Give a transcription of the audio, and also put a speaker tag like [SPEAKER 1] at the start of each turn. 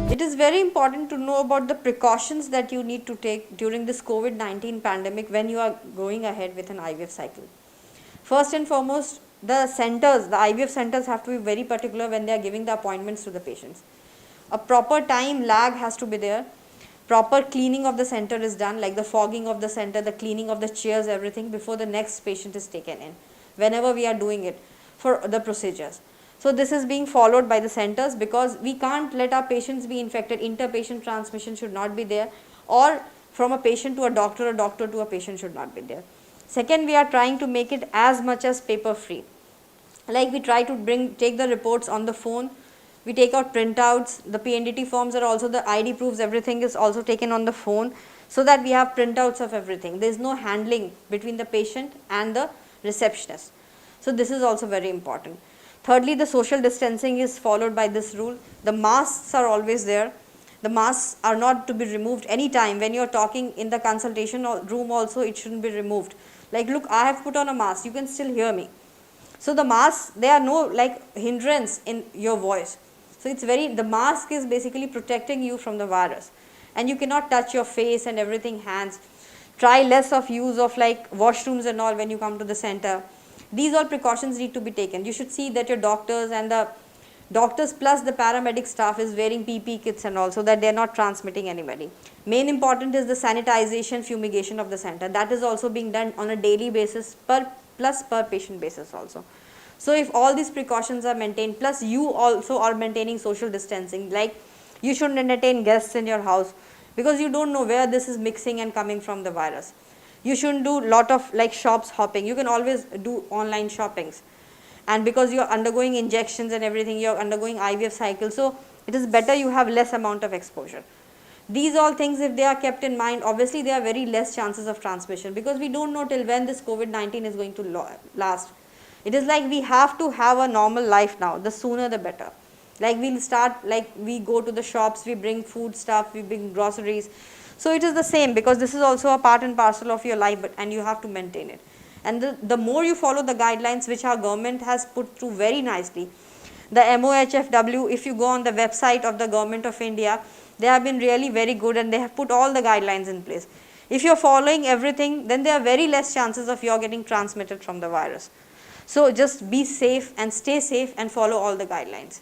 [SPEAKER 1] It is very important to know about the precautions that you need to take during this COVID-19 pandemic when you are going ahead with an IVF cycle. First and foremost, the centers, the IVF centers have to be very particular when they are giving the appointments to the patients. A proper time lag has to be there. Proper cleaning of the center is done, like the fogging of the center, the cleaning of the chairs, everything before the next patient is taken in, whenever we are doing it for the procedures. So this is being followed by the centers because we can't let our patients be infected. Inter-patient transmission should not be there, or from a patient to a doctor to a patient should not be there. Second, we are trying to make it as much as paper free. Like we try to take the reports on the phone, we take out printouts, the PNDT forms are also, the ID proofs, everything is also taken on the phone, so that we have printouts of everything. There is no handling between the patient and the receptionist. So this is also very important. Thirdly, the social distancing is followed by this rule. The masks are always there. The masks are not to be removed anytime. When you are talking in the consultation room also, it shouldn't be removed. Like, look, I have put on a mask, you can still hear me. So the masks, there are no like hindrance in your voice. So it's the mask is basically protecting you from the virus. And you cannot touch your face and everything, hands. Try less of use of like washrooms and all when you come to the center. These all precautions need to be taken. You should see that your doctors and the doctors plus the paramedic staff is wearing PPE kits and all, so that they are not transmitting anybody. Main important is the sanitization, fumigation of the center. That is also being done on a daily basis per patient basis also. So if all these precautions are maintained, plus you also are maintaining social distancing, like you shouldn't entertain guests in your house because you don't know where this is mixing and coming from, the virus. You shouldn't do lot of like shops hopping. You can always do online shoppings. And because you are undergoing injections and everything, you are undergoing IVF cycle, so it is better you have less amount of exposure. These all things, if they are kept in mind, obviously there are very less chances of transmission, because we don't know till when this COVID-19 is going to last. It is like we have to have a normal life now. The sooner the better. Like we'll start, like we go to the shops, we bring food stuff, we bring groceries. So it is the same, because this is also a part and parcel of your life, and you have to maintain it. And the more you follow the guidelines which our government has put through very nicely, the MOHFW, if you go on the website of the Government of India, they have been really very good and they have put all the guidelines in place. If you are following everything, then there are very less chances of you getting transmitted from the virus. So just be safe and stay safe and follow all the guidelines.